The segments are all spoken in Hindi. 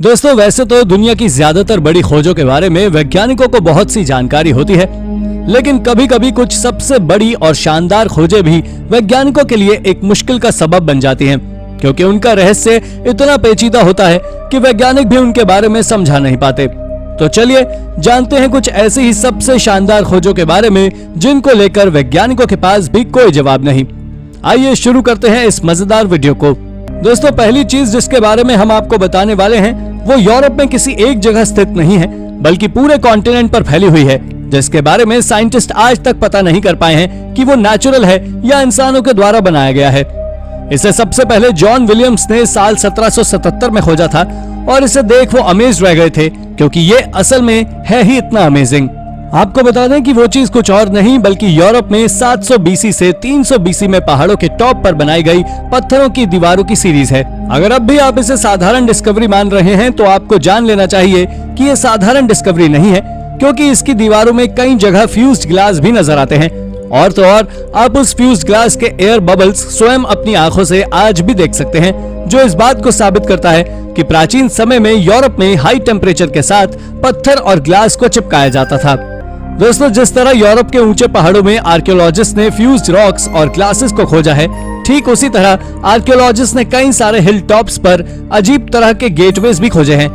दोस्तों वैसे तो दुनिया की ज्यादातर बड़ी खोजों के बारे में वैज्ञानिकों को बहुत सी जानकारी होती है, लेकिन कभी कभी कुछ सबसे बड़ी और शानदार खोजें भी वैज्ञानिकों के लिए एक मुश्किल का सबब बन जाती हैं, क्योंकि उनका रहस्य इतना पेचीदा होता है कि वैज्ञानिक भी उनके बारे में समझा नहीं पाते। तो चलिए जानते हैं कुछ ऐसी ही सबसे शानदार खोजों के बारे में जिनको लेकर वैज्ञानिकों के पास भी कोई जवाब नहीं। आइए शुरू करते हैं इस मजेदार वीडियो को। दोस्तों पहली चीज जिसके बारे में हम आपको बताने वाले हैं वो यूरोप में किसी एक जगह स्थित नहीं है, बल्कि पूरे कॉन्टिनेंट पर फैली हुई है, जिसके बारे में साइंटिस्ट आज तक पता नहीं कर पाए हैं कि वो नेचुरल है या इंसानों के द्वारा बनाया गया है। इसे सबसे पहले जॉन विलियम्स ने साल 1777 में खोजा था और इसे देख वो अमेज रह गए थे, क्योंकि ये असल में है ही इतना अमेजिंग। आपको बता दें कि वो चीज कुछ और नहीं बल्कि यूरोप में 700 बीसी से 300 बीसी में पहाड़ों के टॉप पर बनाई गई पत्थरों की दीवारों की सीरीज है। अगर अब भी आप इसे साधारण डिस्कवरी मान रहे हैं तो आपको जान लेना चाहिए कि ये साधारण डिस्कवरी नहीं है, क्योंकि इसकी दीवारों में कई जगह फ्यूज्ड ग्लास भी नजर आते हैं। और तो और आप उस फ्यूज्ड ग्लास के एयर बबल्स स्वयं अपनी आंखों से आज भी देख सकते हैं, जो इस बात को साबित करता है कि प्राचीन समय में यूरोप में हाई टेम्परेचर के साथ पत्थर और ग्लास को चिपकाया जाता था। दोस्तों जिस तरह यूरोप के ऊंचे पहाड़ों में आर्कियोलॉजिस्ट ने फ्यूज्ड रॉक्स और ग्लासेस को खोजा है, ठीक उसी तरह आर्कियोलॉजिस्ट ने कई सारे हिल टॉप्स पर अजीब तरह के गेटवेज भी खोजे हैं,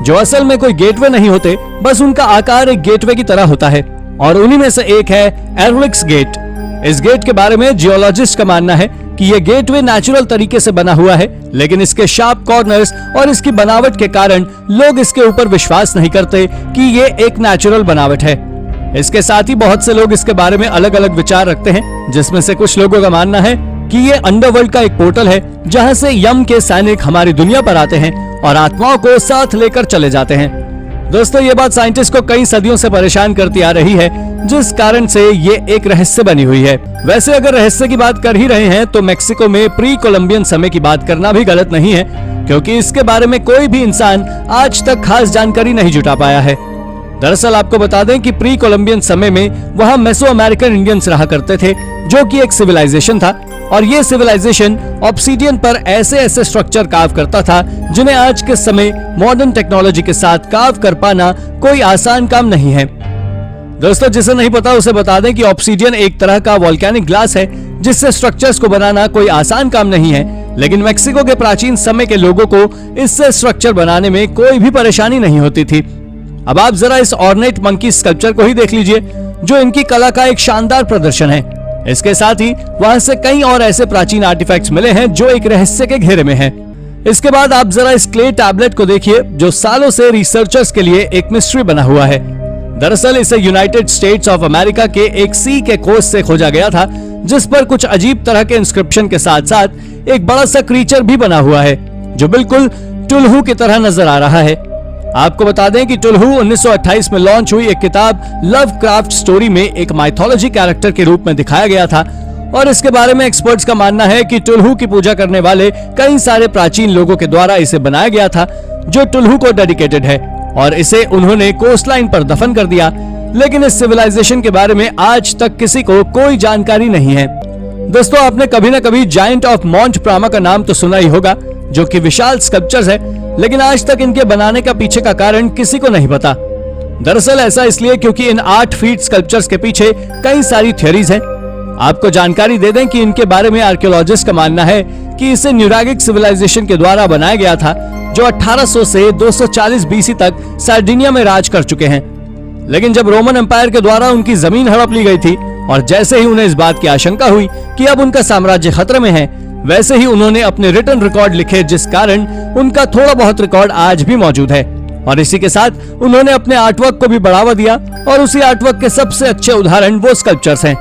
जो असल में कोई गेटवे नहीं होते, बस उनका आकार एक गेटवे की तरह होता है। और उन्हीं में से एक है एरविक्स गेट। इस गेट के बारे में जियोलॉजिस्ट का मानना है कि ये गेटवे नेचुरल तरीके से बना हुआ है, लेकिन इसके शार्प कॉर्नर्स और इसकी बनावट के कारण लोग इसके ऊपर विश्वास नहीं करते कि ये एक नेचुरल बनावट है। इसके साथ ही बहुत से लोग इसके बारे में अलग अलग विचार रखते हैं, जिसमें से कुछ लोगों का मानना है कि ये अंडरवर्ल्ड का एक पोर्टल है, जहां से यम के सैनिक हमारी दुनिया पर आते हैं और आत्माओं को साथ लेकर चले जाते हैं। दोस्तों ये बात साइंटिस्ट को कई सदियों से परेशान करती आ रही है, जिस कारण से ये एक रहस्य बनी हुई है। वैसे अगर रहस्य की बात कर ही रहे हैं तो मेक्सिको में प्री कोलंबियन समय की बात करना भी गलत नहीं है, क्योंकि इसके बारे में कोई भी इंसान आज तक खास जानकारी नहीं जुटा पाया है। दरअसल आपको बता दें कि प्री कोलंबियन समय में वहां मेसो अमेरिकन इंडियंस रहा करते थे, जो कि एक सिविलाइजेशन था, और ये सिविलाइजेशन ऑब्सीडियन पर ऐसे ऐसे स्ट्रक्चर कार्व करता था जिन्हें आज के समय मॉडर्न टेक्नोलॉजी के साथ कार्व कर पाना कोई आसान काम नहीं है। दोस्तों जिसे नहीं पता उसे बता दें कि ऑब्सीडियन एक तरह का वोल्केनिक ग्लास है, जिससे स्ट्रक्चर्स को बनाना कोई आसान काम नहीं है, लेकिन मेक्सिको के प्राचीन समय के लोगों को इससे स्ट्रक्चर बनाने में कोई भी परेशानी नहीं होती थी। अब आप जरा इस ऑर्नेट मंकी स्कल्पचर को ही देख लीजिए, जो इनकी कला का एक शानदार प्रदर्शन है। इसके साथ ही वहां से कई और ऐसे प्राचीन आर्टिफैक्ट्स मिले हैं जो एक रहस्य के घेरे में हैं। इसके बाद आप जरा इस क्ले टैबलेट को देखिए, जो सालों से रिसर्चर्स के लिए एक मिस्ट्री बना हुआ है। दरअसल इसे यूनाइटेड स्टेट्स ऑफ अमेरिका के एक सी के कोस्ट से खोजा गया था, जिस पर कुछ अजीब तरह के इंस्क्रिप्शन के साथ साथ एक बड़ा सा क्रीचर भी बना हुआ है, जो बिल्कुल टुलहू की तरह नजर आ रहा है। आपको बता दें कि टुलहू 1928 में लॉन्च हुई एक किताब लवक्राफ्ट स्टोरी में एक माइथोलॉजी कैरेक्टर के रूप में दिखाया गया था, और इसके बारे में एक्सपर्ट्स का मानना है कि टुलहू की पूजा करने वाले कई सारे प्राचीन लोगों के द्वारा इसे बनाया गया था, जो टुलहू को डेडिकेटेड है, और इसे उन्होंने कोस्टलाइन पर दफन कर दिया। लेकिन इस सिविलाइजेशन के बारे में आज तक किसी को कोई जानकारी नहीं है। दोस्तों आपने कभी न कभी जायंट ऑफ मॉन्ट प्रामा का नाम तो सुना ही होगा, जो कि विशाल स्कल्पचर्स है, लेकिन आज तक इनके बनाने का पीछे का कारण किसी को नहीं पता। दरअसल ऐसा इसलिए क्योंकि इन 8 फीट स्कल्पचर्स के पीछे कई सारी थ्योरीज हैं। आपको जानकारी दे दें कि इनके बारे में आर्कियोलॉजिस्ट का मानना है कि इसे न्यूरागिक सिविलाइजेशन के द्वारा बनाया गया था, जो 1800 से 240 बीसी तक सार्डिनिया में राज कर चुके हैं। लेकिन जब रोमन एम्पायर के द्वारा उनकी जमीन हड़प ली गई थी, और जैसे ही उन्हें इस बात की आशंका हुई कि अब उनका साम्राज्य खतरे में है, वैसे ही उन्होंने अपने रिटन रिकॉर्ड लिखे, जिस कारण उनका थोड़ा बहुत रिकॉर्ड आज भी मौजूद है। और इसी के साथ उन्होंने अपने आर्टवर्क को भी बढ़ावा दिया, और उसी आर्टवर्क के सबसे अच्छे उदाहरण वो स्कल्पचर्स हैं।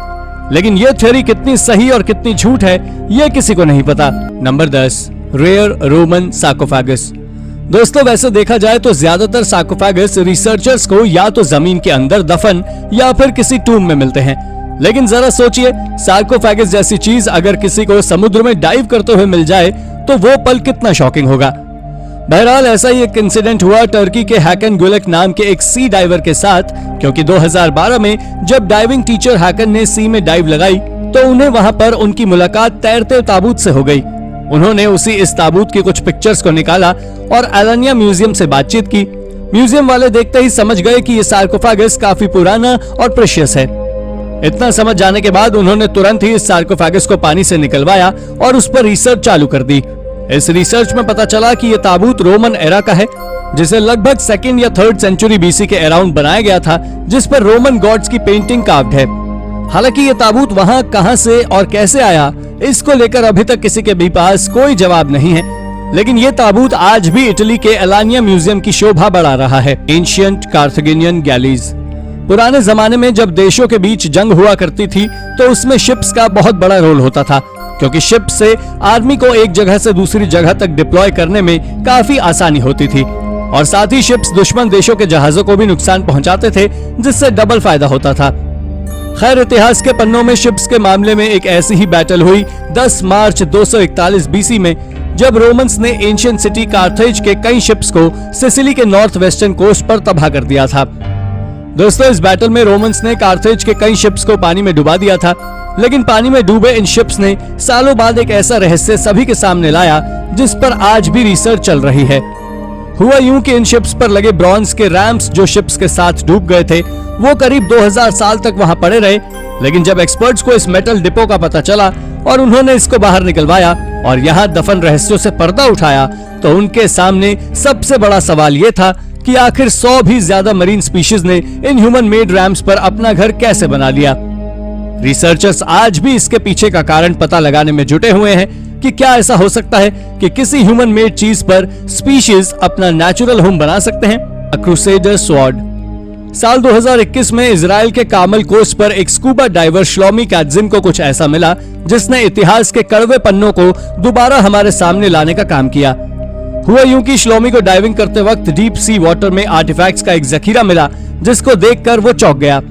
लेकिन ये थ्योरी कितनी सही और कितनी झूठ है, ये किसी को नहीं पता। Number 10, rare Roman sarcophagus. दोस्तों वैसे देखा जाए तो ज्यादातर सार्कोफेगस रिसर्चर्स को या तो जमीन के अंदर दफन या फिर किसी टूम में मिलते हैं, लेकिन जरा सोचिए, सार्कोफेगस जैसी चीज अगर किसी को समुद्र में डाइव करते हुए मिल जाए तो वो पल कितना शॉकिंग होगा। बहरहाल ऐसा ही एक इंसिडेंट हुआ टर्की के हैकन गुलेक नाम के एक सी डाइवर के साथ, क्योंकि 2012 में जब डाइविंग टीचर हैकन ने सी में डाइव लगाई तो उन्हें वहां पर उनकी मुलाकात तैरते ताबूत से हो गई। उन्होंने उसी इस ताबूत की कुछ पिक्चर्स को निकाला और एलानिया म्यूजियम से बातचीत की। म्यूजियम वाले देखते ही समझ गए कि ये सार्कोफेगस काफी पुराना और प्रेशियस है। इतना समझ जाने के बाद उन्होंने तुरंत ही इस सार्कोफेगस को पानी से निकलवाया और उस पर रिसर्च चालू कर दी। इस रिसर्च में पता चला कि यह ताबूत रोमन एरा का है, जिसे लगभग 2nd या 3rd सेंचुरी बीसी के अराउंड बनाया गया था, जिस पर रोमन गॉड्स की पेंटिंग कार्व्ड है। हालांकि ये ताबूत वहां कहां से और कैसे आया, इसको लेकर अभी तक किसी के भी पास कोई जवाब नहीं है, लेकिन ये ताबूत आज भी इटली के एलानिया म्यूजियम की शोभा बढ़ा रहा है। Ancient Carthaginian गैलीज। पुराने जमाने में जब देशों के बीच जंग हुआ करती थी तो उसमें शिप्स का बहुत बड़ा रोल होता था, क्योंकि शिप से आर्मी को एक जगह से दूसरी जगह तक डिप्लॉय करने में काफी आसानी होती थी, और साथ ही शिप्स दुश्मन देशों के जहाजों को भी नुकसान पहुंचाते थे, जिससे डबल फायदा होता था। खैर, इतिहास के पन्नों में शिप्स के मामले में एक ऐसी ही बैटल हुई 10 मार्च 241 बीसी में, जब रोमन्स ने एंशिएंट सिटी कार्थेज के कई शिप्स को सिसिली के नॉर्थ वेस्टर्न कोस्ट पर तबाह कर दिया था। दोस्तों, इस बैटल में रोमन्स ने कार्थेज के कई शिप्स को पानी में डुबा दिया था, लेकिन पानी में डूबे इन शिप्स ने सालों बाद एक ऐसा रहस्य सभी के सामने लाया जिस पर आज भी रिसर्च चल रही है। हुआ यूं कि इन शिप्स पर लगे ब्रॉन्ज के रैम्प्स जो शिप्स के साथ डूब गए थे, वो करीब 2000 साल तक वहां पड़े रहे, लेकिन जब एक्सपर्ट्स को इस मेटल डिपो का पता चला और उन्होंने इसको बाहर निकलवाया और यहाँ दफन रहस्यों से पर्दा उठाया, तो उनके सामने सबसे बड़ा सवाल ये था कि आखिर 100 भी ज्यादा मरीन स्पीशीज ने इन ह्यूमन मेड रैम्प्स पर अपना घर कैसे बना लिया। रिसर्चर्स आज भी इसके पीछे का कारण पता लगाने में जुटे हुए हैं कि क्या ऐसा हो सकता है कि किसी ह्यूमन मेड चीज पर स्पीशीज अपना नेचुरल होम बना सकते हैं। Crusader sword. साल 2021 में इजराइल के कामल कोस्ट पर एक स्कूबा डाइवर श्लोमी कैटजिम को कुछ ऐसा मिला जिसने इतिहास के कड़वे पन्नों को दोबारा हमारे सामने लाने का काम किया। हुआ यूं कि श्लोमी को डाइविंग करते वक्त डीप सी वाटर में आर्टिफैक्ट्स का एक जखीरा मिला, जिसको देखकर वो चौंक गया।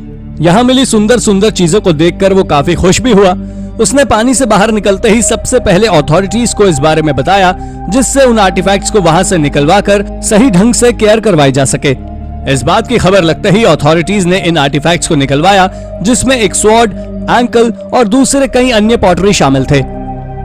यहाँ मिली सुंदर सुंदर चीजों को देखकर वो काफी खुश भी हुआ। उसने पानी से बाहर निकलते ही सबसे पहले अथॉरिटीज को इस बारे में बताया, जिससे उन आर्टिफैक्ट्स को वहां से निकलवाकर सही ढंग से केयर करवाई जा सके। इस बात की खबर लगते ही अथॉरिटीज ने इन आर्टिफैक्ट्स को निकलवाया, जिसमें एक स्वॉर्ड, एंकल और दूसरे कई अन्य पॉटरी शामिल थे।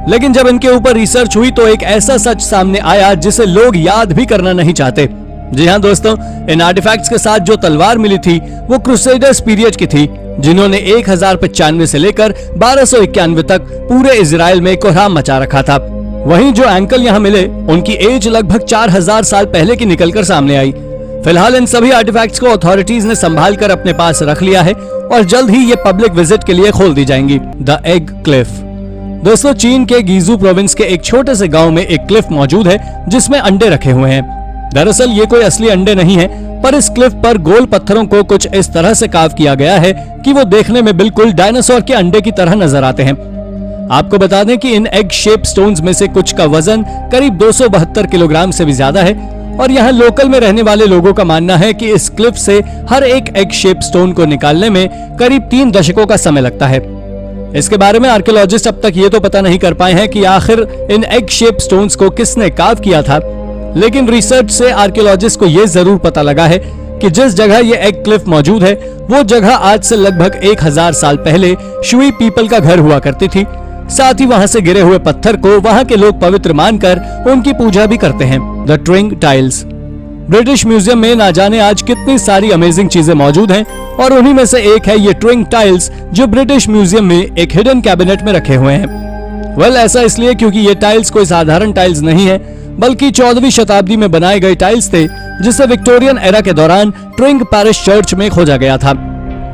लेकिन जब इनके ऊपर रिसर्च हुई तो एक ऐसा सच सामने आया जिसे लोग याद भी करना नहीं चाहते। जी हाँ दोस्तों, इन आर्टिफैक्ट्स के साथ जो तलवार मिली थी वो क्रूसेडर्स पीरियड की थी, जिन्होंने 1095 से लेकर 1291 तक पूरे इजराइल में कोहराम मचा रखा था। वहीं जो एंकल यहाँ मिले, उनकी एज लगभग 4000 साल पहले की निकलकर सामने आई। फिलहाल इन सभी आर्टिफैक्ट्स को अथॉरिटीज ने संभाल कर अपने पास रख लिया है और जल्द ही ये पब्लिक विजिट के लिए खोल दी जाएंगी। The egg Cliff. दोस्तों, चीन के गीजू प्रोविंस के एक छोटे से गांव में एक क्लिफ मौजूद है जिसमें अंडे रखे हुए हैं। दरअसल ये कोई असली अंडे नहीं है, पर इस क्लिफ पर गोल पत्थरों को कुछ इस तरह से कार्व किया गया है कि वो देखने में बिल्कुल डायनासोर के अंडे की तरह नजर आते हैं। आपको बता दें कि इन एग शेप स्टोन्स में से कुछ का वजन करीब 272 किलोग्राम से भी ज्यादा है, और यहाँ लोकल में रहने वाले लोगों का मानना है कि इस क्लिफ से हर एक एग शेप स्टोन को निकालने में करीब 3 दशकों का समय लगता है। इसके बारे में आर्कियोलॉजिस्ट अब तक ये तो पता नहीं कर पाए हैं कि आखिर इन एग शेप स्टोन्स को किसने कार्व किया था, लेकिन रिसर्च से आर्कियोलॉजिस्ट को ये जरूर पता लगा है कि जिस जगह ये एग क्लिफ मौजूद है वो जगह आज से लगभग 1000 साल पहले शुई पीपल का घर हुआ करती थी। साथ ही वहां से गिरे हुए पत्थर को वहां के लोग पवित्र मानकर उनकी पूजा भी करते हैं। The twin tiles. British Museum में ना जाने आज कितनी सारी अमेजिंग चीजें मौजूद हैं, और उन्हीं में से एक है ये ट्विंग टाइल्स जो ब्रिटिश म्यूजियम में एक हिडन कैबिनेट में रखे हुए हैं। वेल, ऐसा इसलिए क्योंकि ये टाइल्स कोई साधारण टाइल्स नहीं है, बल्कि 14वीं शताब्दी में बनाए गए टाइल्स थे, जिसे विक्टोरियन एरा के दौरान ट्विंग पैरिश चर्च में खोजा गया था।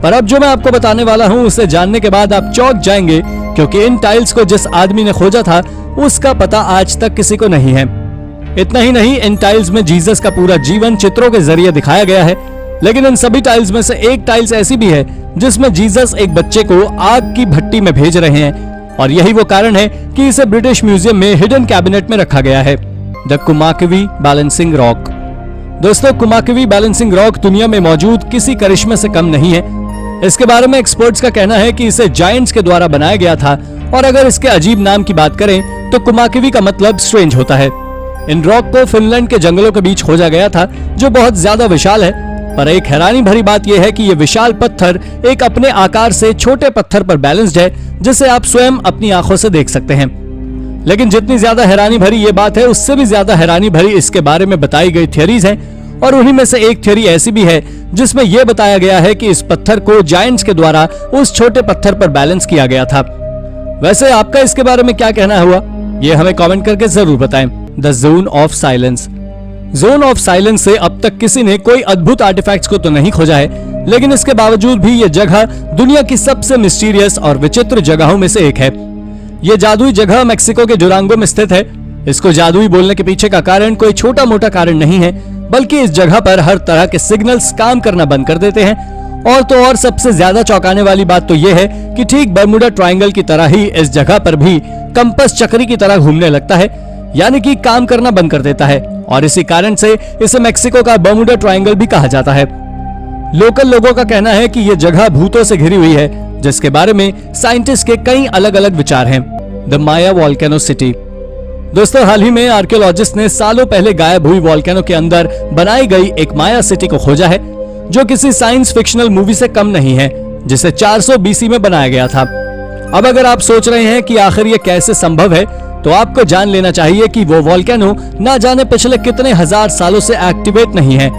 पर अब जो मैं आपको बताने वाला हूँ उसे जानने के बाद आप चौंक जाएंगे, क्योंकि इन टाइल्स को जिस आदमी ने खोजा था उसका पता आज तक किसी को नहीं है। इतना ही नहीं, इन टाइल्स में जीसस का पूरा जीवन चित्रों के जरिए दिखाया गया है। लेकिन इन सभी टाइल्स में से एक टाइल्स ऐसी भी है जिसमें जीसस एक बच्चे को आग की भट्टी में भेज रहे हैं, और यही वो कारण है कि इसे ब्रिटिश म्यूजियम में हिडन कैबिनेट में रखा गया है। The Kummakivi balancing rock. दोस्तों, कुमाकवी बैलेंसिंग रॉक दुनिया में मौजूद किसी करिश्मे से कम नहीं है। इसके बारे में एक्सपर्ट्स का कहना है कि इसे जायंट्स के द्वारा बनाया गया था, और अगर इसके अजीब नाम की बात करें तो कुमाकवी का मतलब स्ट्रेंज होता है। इन रॉक को फिनलैंड के जंगलों के बीच खोजा गया था, जो बहुत ज्यादा विशाल है। पर एक हैरानी भरी बात यह है कि यह विशाल पत्थर एक अपने आकार से छोटे पत्थर पर बैलेंस्ड है, जिसे आप स्वयं अपनी आंखों से देख सकते हैं। लेकिन जितनी ज्यादा हैरानी भरी ये बात है, उससे भी ज्यादा हैरानी भरी इसके बारे में बताई गई थियरीज हैं। और उन्हीं में से एक थियरी ऐसी भी है जिसमें यह बताया गया है कि इस पत्थर को जायंट्स के द्वारा उस छोटे पत्थर पर बैलेंस किया गया था। वैसे आपका इसके बारे में क्या कहना हुआ, ये हमें कमेंट करके जरूर बताएं। The zone of silence. Zone of silence से अब तक किसी ने कोई अद्भुत आर्टिफैक्ट्स को तो नहीं खोजा है, लेकिन इसके बावजूद भी ये जगह दुनिया की सबसे मिस्टीरियस और विचित्र जगहों में से एक है। ये जादुई जगह मेक्सिको के डुरांगो में स्थित है। इसको जादुई बोलने के पीछे का कारण कोई छोटा मोटा कारण नहीं है, बल्कि इस जगह पर हर तरह के सिग्नल्स काम करना बंद कर देते हैं। और तो और सबसे ज्यादा चौंकाने वाली बात तो यह है कि ठीक बर्मुडा ट्रायंगल की तरह ही इस जगह पर भी कंपास चक्री की तरह घूमने लगता है, यानी कि काम करना बंद कर देता है। और इसी कारण से इसे मेक्सिको का बर्मुडा ट्रायंगल भी कहा जाता है। लोकल लोगों का कहना है कि यह जगह भूतों से घिरी हुई है, जिसके बारे में साइंटिस्ट के कई अलग अलग विचार हैं। The Maya volcano city. दोस्तों, हाल ही में आर्कियोलॉजिस्ट ने सालों पहले गायब हुई वोल्केनो के अंदर बनाई गई एक माया सिटी को खोजा है, जो किसी साइंस फिक्शनल मूवी से कम नहीं है, जिसे 400 BC में बनाया गया था। अब अगर आप सोच रहे हैं कि आखिर ये कैसे संभव है, तो आपको जान लेना चाहिए कि वो वोल्केनो ना जाने पिछले कितने हजार सालों से एक्टिवेट नहीं है।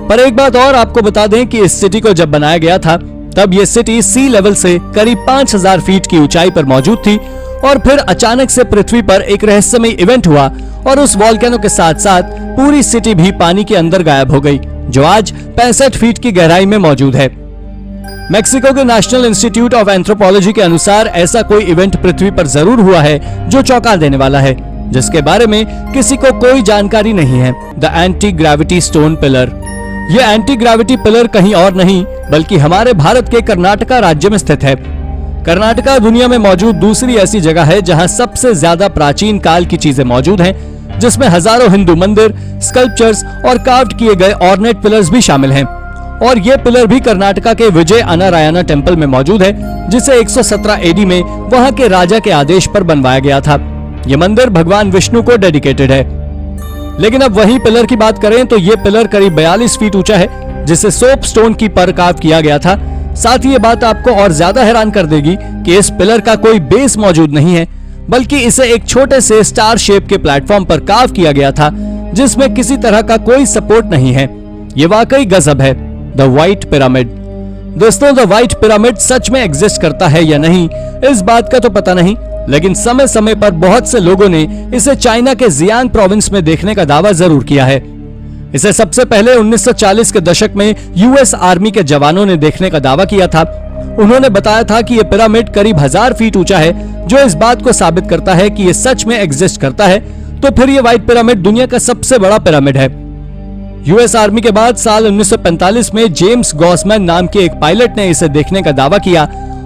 पर एक बात और आपको बता दें कि इस सिटी को जब बनाया गया था, तब ये सिटी सी लेवल से करीब 5000 फीट की ऊंचाई पर मौजूद थी। और फिर अचानक से पृथ्वी पर एक रहस्यमय इवेंट हुआ और उस वोल्केनो के साथ साथ पूरी सिटी भी पानी के अंदर गायब हो गई, जो आज 65 फीट की गहराई में मौजूद है। मेक्सिको के नेशनल इंस्टीट्यूट ऑफ एंथ्रोपोलॉजी के अनुसार ऐसा कोई इवेंट पृथ्वी पर जरूर हुआ है जो चौंका देने वाला है, जिसके बारे में किसी को कोई जानकारी नहीं है। The anti gravity stone pillar. यह एंटी ग्रेविटी पिलर कहीं और नहीं बल्कि हमारे भारत के कर्नाटका राज्य में स्थित है। कर्नाटका दुनिया में मौजूद दूसरी ऐसी जगह है जहां सबसे ज्यादा प्राचीन काल की चीजें मौजूद हैं, जिसमें हजारों हिंदू मंदिर, स्कल्पचर्स और कार्व्ड किए गए ऑर्नेट पिलर्स भी शामिल हैं। और ये पिलर भी कर्नाटका के विजय अनारायणा टेम्पल में मौजूद है, जिसे 117 AD में वहां के राजा के आदेश पर बनवाया गया था। ये मंदिर भगवान विष्णु को डेडिकेटेड है। लेकिन अब वही पिलर की बात करें तो ये पिलर करीब 42 फीट ऊंचा है, जिसे सोप स्टोन की पर कार्व किया गया था। साथ ही ये बात आपको और ज्यादा हैरान कर देगी कि इस पिलर का कोई बेस मौजूद नहीं है, बल्कि इसे एक छोटे से स्टार शेप के प्लेटफॉर्म पर कार्व किया गया था, जिसमें किसी तरह का कोई सपोर्ट नहीं है। ये वाकई गजब है। The white pyramid. दोस्तों, द व्हाइट पिरामिड सच में एग्जिस्ट करता है या नहीं, इस बात का तो पता नहीं, लेकिन समय समय पर बहुत से लोगों ने इसे चाइना के जियांग प्रोविंस में देखने का दावा जरूर किया है। इसे सबसे पहले 1940 के दशक में यूएस आर्मी के जवानों ने देखने का दावा किया था। उन्होंने बताया था कि यह पिरामिड करीब 1000 फीट ऊंचा है, जो इस बात को साबित करता है कि यह सच में एग्जिस्ट करता है। तो फिर यह व्हाइट पिरामिड दुनिया का सबसे बड़ा पिरामिड है। यूएस आर्मी के बाद साल 1945 में जेम्स गॉसमैन नाम के एक पायलट ने इसे देखने का दावा किया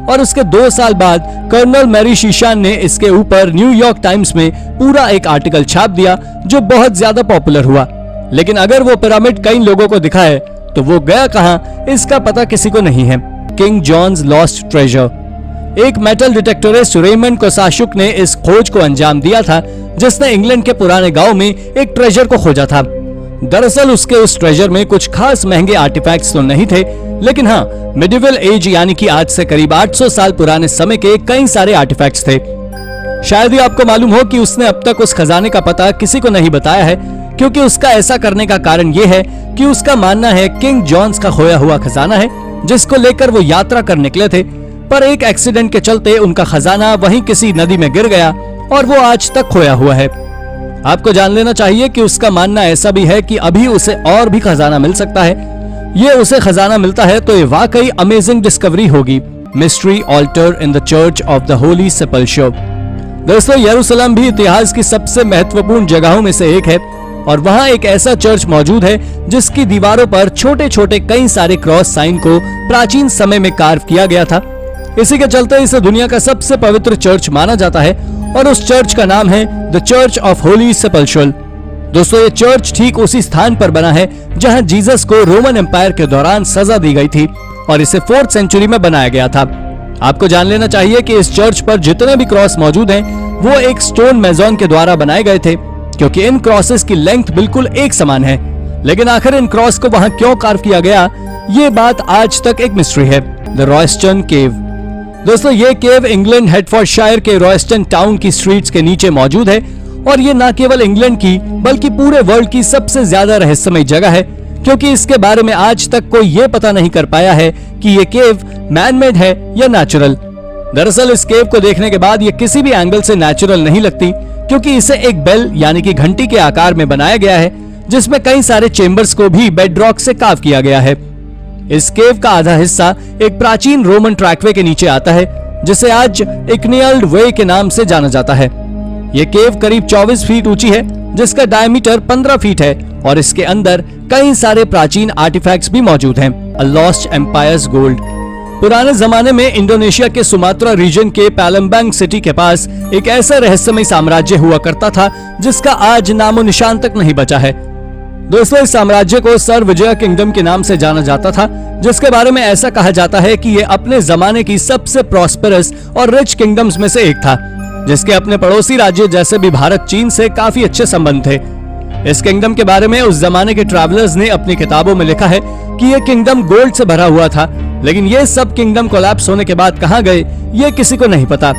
और उसके 2 साल बाद कर्नल मैरी शीशान ने इसके ऊपर न्यूयॉर्क टाइम्स में पूरा एक आर्टिकल छाप दिया, जो बहुत ज्यादा पॉपुलर हुआ। लेकिन अगर वो पिरामिड कई लोगों को दिखा है तो वो गया कहां, इसका पता किसी को नहीं है। King John's lost treasure. एक मेटल डिटेक्टरिस्ट रेमंड कोसाशुक ने इस खोज को अंजाम दिया था, जिसने इंग्लैंड के पुराने गांव में एक ट्रेजर को खोजा था। दरअसल उसके उस ट्रेजर में कुछ खास महंगे आर्टिफैक्ट्स तो नहीं थे, लेकिन हाँ, मिडिवल एज यानी कि आज से करीब 800 साल पुराने समय के कई सारे आर्टिफैक्ट्स थे। शायद ही आपको मालूम हो कि उसने अब तक उस खजाने का पता किसी को नहीं बताया है, क्योंकि उसका ऐसा करने का कारण ये है कि उसका मानना है किंग जॉन्स का खोया हुआ खजाना है, जिसको लेकर वो यात्रा कर निकले थे। पर एक एक्सीडेंट के चलते उनका खजाना वहीं किसी नदी में गिर गया और वो आज तक खोया हुआ है। आपको जान लेना चाहिए कि उसका मानना ऐसा भी है कि अभी उसे और भी खजाना मिल सकता है। ये उसे खजाना मिलता है तो ये वाकई अमेजिंग डिस्कवरी होगी। Mystery altar in the church of the holy sepulchre. दोस्तों, यरूशलेम भी इतिहास की सबसे महत्वपूर्ण जगहों में से एक है और वहां एक ऐसा चर्च मौजूद है जिसकी दीवारों पर छोटे छोटे कई सारे क्रॉस साइन को प्राचीन समय में कार्व किया गया था। इसी के चलते इसे दुनिया का सबसे पवित्र चर्च माना जाता है और उस चर्च का नाम है the church of Holi sepulchre. दोस्तों, ये चर्च ठीक उसी स्थान पर बना है जहां जीसस को रोमन एम्पायर के दौरान सजा दी गई थी और इसे 4th सेंचुरी में बनाया गया था। आपको जान लेना चाहिए कि इस चर्च पर जितने भी क्रॉस मौजूद हैं, वो एक स्टोन मेजॉन के द्वारा बनाए गए थे, क्योंकि इन क्रॉसेस की लेंथ बिल्कुल एक समान है। लेकिन आखिर इन क्रॉस को वहां क्यों कार्व किया गया, ये बात आज तक एक मिस्ट्री है। द रॉयस्टन केव। दोस्तों ये केव इंग्लैंड हेडफोर्डशायर के रॉयस्टन टाउन की स्ट्रीट्स के नीचे मौजूद है और ये न केवल इंग्लैंड की बल्कि पूरे वर्ल्ड की सबसे ज्यादा रहस्यमय जगह है, क्योंकि इसके बारे में आज तक कोई ये पता नहीं कर पाया है कि ये केव मैन मेड है या नेचुरल। दरअसल इस केव को देखने के बाद ये किसी भी एंगल से नेचुरल नहीं लगती, क्योंकि इसे एक बेल यानी कि घंटी के आकार में बनाया गया है, जिसमें कई सारे चेम्बर्स को भी बेडरॉक से कार्व किया गया है। इस केव का आधा हिस्सा एक प्राचीन रोमन ट्रैकवे के नीचे आता है, जिसे आज इग्नियल्ड वे के नाम से जाना जाता है। यह केव करीब 24 फीट ऊंची है, जिसका डायमीटर 15 फीट है और इसके अंदर कई सारे प्राचीन आर्टिफैक्ट्स भी मौजूद हैं। A lost empire's gold. पुराने जमाने में इंडोनेशिया के सुमात्रा रीजन के पैलम्बांग सिटी के पास एक ऐसा रहस्यमय साम्राज्य हुआ करता था जिसका आज नामो निशान तक नहीं बचा है। दोस्तों इस साम्राज्य को सर विजय किंगडम के नाम से जाना जाता था, जिसके बारे में ऐसा कहा जाता है कि यह अपने जमाने की सबसे प्रॉस्पेरस और रिच किंगडम्स में से एक था, जिसके अपने पड़ोसी राज्य जैसे भी भारत चीन से काफी अच्छे संबंध थे। इस किंगडम के बारे में उस जमाने के ट्रैवलर्स ने अपनी किताबों में लिखा है कि यह किंगडम गोल्ड से भरा हुआ था, लेकिन ये सब किंगडम कोलैप्स होने के बाद कहां गए ये किसी को नहीं पता।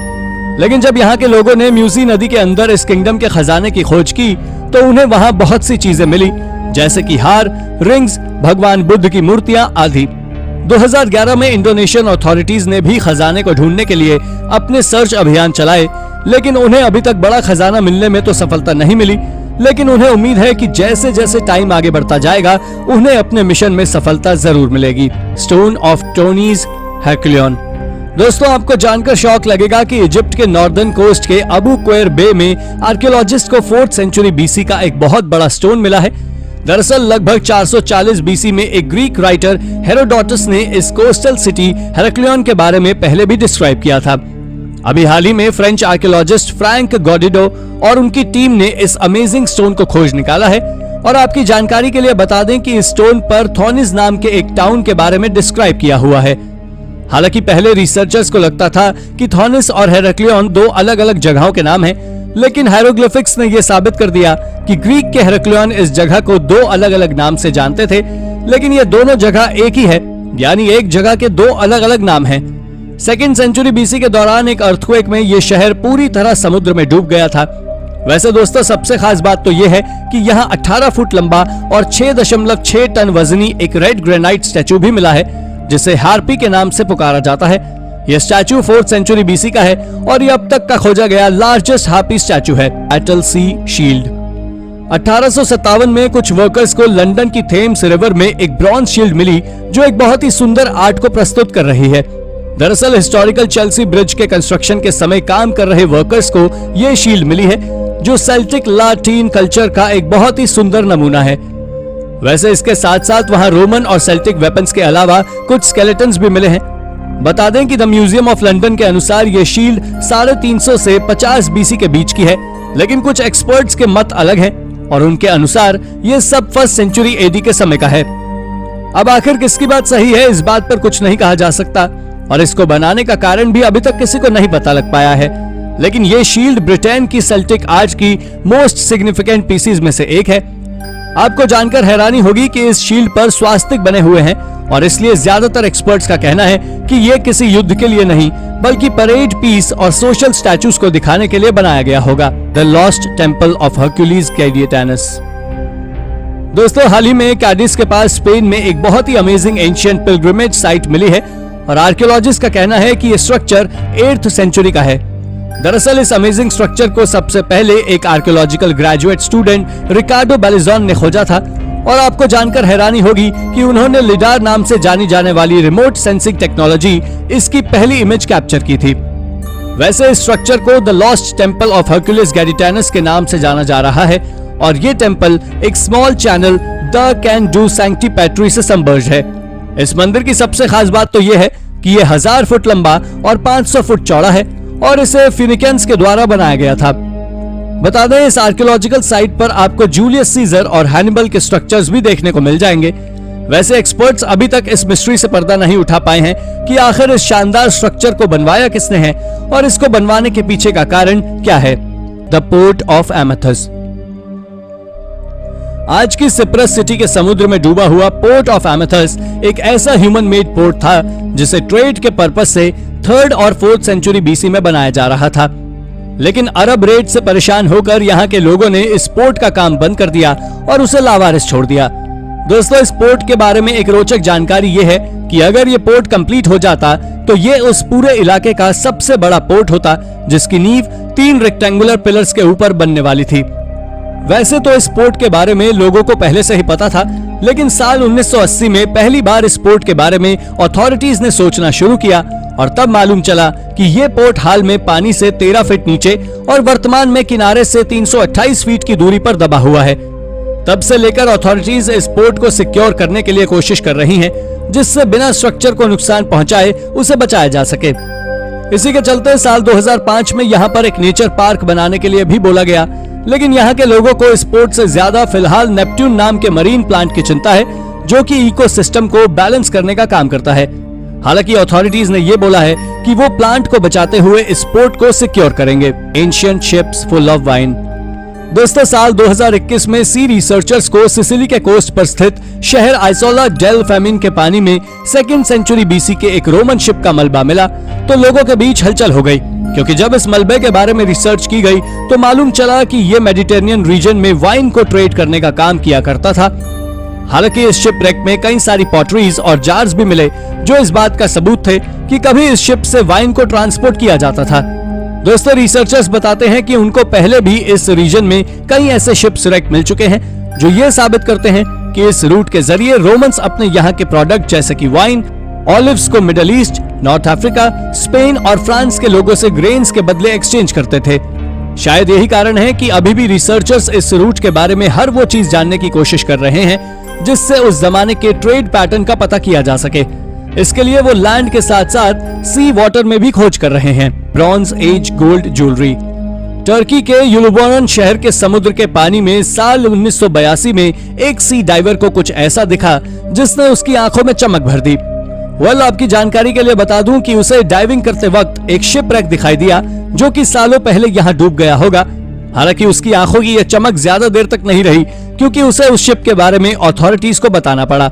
लेकिन जब यहाँ के लोगों ने म्यूसी नदी के अंदर इस किंगडम के खजाने की खोज की तो उन्हें वहां बहुत सी चीजें मिली, जैसे कि हार, रिंग्स, भगवान बुद्ध की मूर्तियां आदि। 2011 में इंडोनेशियन अथॉरिटीज ने भी खजाने को ढूंढने के लिए अपने सर्च अभियान चलाए, लेकिन उन्हें अभी तक बड़ा खजाना मिलने में तो सफलता नहीं मिली। लेकिन उन्हें उम्मीद है कि जैसे जैसे टाइम आगे बढ़ता जाएगा उन्हें अपने मिशन में सफलता जरूर मिलेगी। Stone of Thonis Heracleion. दोस्तों आपको जानकर शौक लगेगा कि इजिप्ट के नॉर्दर्न कोस्ट के अबू क्वेर बे में आर्कियोलॉजिस्ट को 4th सेंचुरी बीसी का एक बहुत बड़ा स्टोन मिला है। दरअसल लगभग 440 बीसी में एक ग्रीक राइटर हेरोडोटस ने इस कोस्टल सिटी हेरक्लियन के बारे में पहले भी डिस्क्राइब किया था। अभी हाल ही में फ्रेंच आर्कियोलॉजिस्ट फ्रैंक गॉडिडो और उनकी टीम ने इस अमेजिंग स्टोन को खोज निकाला है। और आपकी जानकारी के लिए बता दें कि इस स्टोन पर थॉनिस नाम के एक टाउन के बारे में डिस्क्राइब किया हुआ है। हालांकि पहले रिसर्चर्स को लगता था कि थॉनिस और हेरक्लियन दो अलग अलग जगहों के नाम हैं, लेकिन हायरोग्लिफिक्स ने यह साबित कर दिया कि ग्रीक के हेरक्लियन इस जगह को दो अलग अलग नाम से जानते थे, लेकिन ये दोनों जगह एक ही है, यानी एक जगह के दो अलग अलग नाम हैं। 2nd सेंचुरी बीसी के दौरान एक अर्थक्वेक में यह शहर पूरी तरह समुद्र में डूब गया था। वैसे दोस्तों सबसे खास बात तो यह है कि यहाँ 18 फुट लंबा और 6.6 टन वजनी एक रेड ग्रेनाइट स्टैचू भी मिला है, जिसे हार्पी के नाम से पुकारा जाता है। यह स्टैचू 4th सेंचुरी बीसी का है और यह अब तक का खोजा गया लार्जेस्ट हार्पी स्टैचू है। बैटल सी शील्ड। 1857 में कुछ वर्कर्स को लंदन की थेम्स रिवर में एक ब्रॉन्ज शील्ड मिली, जो एक बहुत ही सुंदर आर्ट को प्रस्तुत कर रही है। दरअसल हिस्टोरिकल चेल्सी ब्रिज के कंस्ट्रक्शन के समय काम कर रहे वर्कर्स को यह शील्ड मिली है, जो सेल्टिक लाटीन कल्चर का एक बहुत ही सुंदर नमूना है। वैसे इसके साथ साथ वहां रोमन और सेल्टिक वेपन्स के अलावा कुछ स्केलेटन्स भी मिले हैं। बता दें कि द म्यूजियम ऑफ लंदन के अनुसार ये शील्ड 350 से 50 बीसी के बीच की है, लेकिन कुछ एक्सपर्ट्स के मत अलग हैं और उनके अनुसार ये सब 1st सेंचुरी एडी के समय का है। अब आखिर किसकी बात सही है इस बात पर कुछ नहीं कहा जा सकता और इसको बनाने का कारण भी अभी तक किसी को नहीं पता लग पाया है, लेकिन ये शील्ड ब्रिटेन की सेल्टिक आर्ट की मोस्ट सिग्निफिकेंट पीसीज में से एक है। आपको जानकर हैरानी होगी कि इस शील्ड पर स्वास्तिक बने हुए हैं और इसलिए ज्यादातर एक्सपर्ट्स का कहना है कि यह किसी युद्ध के लिए नहीं बल्कि परेड, पीस और सोशल स्टैचूज को दिखाने के लिए बनाया गया होगा। The lost temple of Hercules Gaditanus. दोस्तों हाल ही में कैडिस के पास स्पेन में एक बहुत ही अमेजिंग एंशिएंट पिलग्रिमेज साइट मिली है और आर्कियोलॉजिस्ट का कहना है कि यह स्ट्रक्चर 8th सेंचुरी का है। दरअसल इस अमेजिंग स्ट्रक्चर को सबसे पहले एक आर्कियोलॉजिकल ग्रेजुएट स्टूडेंट रिकार्डो बेलिजोन ने खोजा था और आपको जानकर हैरानी होगी कि उन्होंने लिडार नाम से जानी जाने वाली रिमोट सेंसिंग टेक्नोलॉजी इसकी पहली इमेज कैप्चर की थी। वैसे इस स्ट्रक्चर को the lost temple of Hercules Gaditanus के नाम से जाना जा रहा है और ये टेम्पल एक small channel the Cano de Sancti Petri से संबर्ज है। इस मंदिर की सबसे खास बात तो यह है कि यह 1000 फुट लंबा और 500 फुट चौड़ा है और इसे फिनिकेंस के द्वारा बनाया गया था। बता दें इस आर्कियोलॉजिकल साइट पर आपको जूलियस सीजर और हैनिबल के स्ट्रक्चर्स भी देखने को मिल जाएंगे। वैसे एक्सपर्ट्स अभी तक इस मिस्ट्री से पर्दा नहीं उठा पाए हैं कि आखिर इस शानदार स्ट्रक्चर को बनवाया किसने है और इसको बनवाने के पीछे का कारण क्या है। The port of Amathus. आज की सिप्रस सिटी के समुद्र में डूबा हुआ पोर्ट ऑफ एमेथस एक ऐसा ह्यूमन मेड पोर्ट था जिसे ट्रेड के पर्पस से 3rd और 4th सेंचुरी बीसी में बनाया जा रहा था। लेकिन अरब रेड से परेशान होकर यहाँ के लोगों ने इस पोर्ट का काम बंद कर दिया और उसे लावारिस छोड़ दिया। दोस्तों, इस पोर्ट के बारे में एक रोचक जानकारी ये है कि अगर ये पोर्ट कंप्लीट हो जाता तो ये उस पूरे इलाके का सबसे बड़ा पोर्ट होता जिसकी नींव 3 रेक्टेंगुलर पिलर्स के ऊपर बनने वाली थी। वैसे तो इस पोर्ट के बारे में लोगों को पहले से ही पता था, लेकिन साल 1980 में पहली बार इस पोर्ट के बारे में अथॉरिटीज ने सोचना शुरू किया और तब मालूम चला कि ये पोर्ट हाल में पानी से 13 फीट नीचे और वर्तमान में किनारे से 328 फीट की दूरी पर दबा हुआ है। तब से लेकर अथॉरिटीज इस पोर्ट को सिक्योर करने के लिए कोशिश कर रही हैं, जिससे बिना स्ट्रक्चर को नुकसान पहुंचाए उसे बचाया जा सके। इसी के चलते साल 2005 में यहाँ पर एक नेचर पार्क बनाने के लिए भी बोला गया, लेकिन यहाँ के लोगों को इस पोर्ट से ज्यादा फिलहाल नेपट्यून नाम के मरीन प्लांट की चिंता है, जो कि इकोसिस्टम को बैलेंस करने का काम करता है। हालांकि अथॉरिटीज ने ये बोला है कि वो प्लांट को बचाते हुए इस पोर्ट को सिक्योर करेंगे। Ancient ships full of wine. दोस्तों, साल 2021 में सी रिसर्चर्स को सिसिली के कोस्ट पर स्थित शहर आइसोला डेल फेमिन के पानी में 2nd सेंचुरी बीसी के एक रोमन शिप का मलबा मिला तो लोगों के बीच हलचल हो गई, क्योंकि जब इस मलबे के बारे में रिसर्च की गई तो मालूम चला कि ये मेडिटेरेनियन रीजन में वाइन को ट्रेड करने का काम किया करता था। हालांकि इस शिपरेक में कई सारी पॉटरीज और जार्स भी मिले जो इस बात का सबूत थे कि कभी इस शिप से वाइन को ट्रांसपोर्ट किया जाता था। दोस्तों, रिसर्चर्स बताते हैं कि उनको पहले भी इस रीजन में कई ऐसे शिप्स रेक मिल चुके हैं जो ये साबित करते हैं कि इस रूट के जरिए रोमन्स अपने यहाँ के प्रोडक्ट जैसे कि वाइन, ऑलिव्स को middle east, north Africa, Spain और फ्रांस के लोगों से ग्रेन्स के बदले एक्सचेंज करते थे। शायद यही कारण है कि अभी भी रिसर्चर्स इस रूट के बारे में हर वो चीज जानने की कोशिश कर रहे हैं जिससे उस जमाने के ट्रेड पैटर्न का पता किया जा सके। इसके लिए वो लैंड के साथ साथ सी वाटर में भी खोज कर रहे हैं। Bronze age gold jewellery. Turkey के युलुबोरन शहर के समुद्र के पानी में साल 1982 में एक सी डाइवर को कुछ ऐसा दिखा जिसने उसकी आंखों में चमक भर दी। आपकी जानकारी के लिए बता दूं कि उसे डाइविंग करते वक्त एक शिपरेक दिखाई दिया जो कि सालों पहले यहाँ डूब गया होगा। हालांकि उसकी आंखों की यह चमक ज्यादा देर तक नहीं रही, क्योंकि उसे उस शिप के बारे में अथॉरिटीज को बताना पड़ा।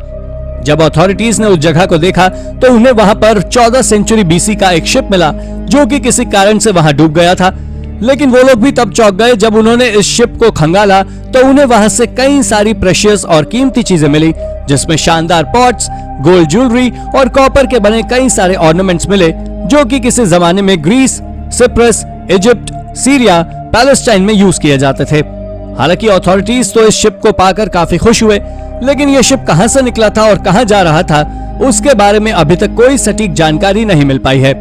जब अथॉरिटीज ने उस जगह को देखा तो उन्हें वहां पर 14 सेंचुरी बीसी का एक शिप मिला जो कि किसी कारण से वहां डूब गया था। लेकिन वो लोग भी तब चौंक गए जब उन्होंने इस शिप को खंगाला तो उन्हें वहां से कई सारी प्रेशियस और कीमती चीजें मिली, जिसमें शानदार पॉट्स, गोल्ड ज्वेलरी और कॉपर के बने कई सारे ऑर्नामेंट्स मिले जो कि किसी जमाने में Greece, Cyprus, Egypt, Syria, Palestine में यूज किए जाते थे। हालांकि अथॉरिटीज तो इस शिप को पाकर काफी खुश हुए, लेकिन यह शिप कहां से निकला था और कहां जा रहा था उसके बारे में अभी तक कोई सटीक जानकारी नहीं मिल पाई है।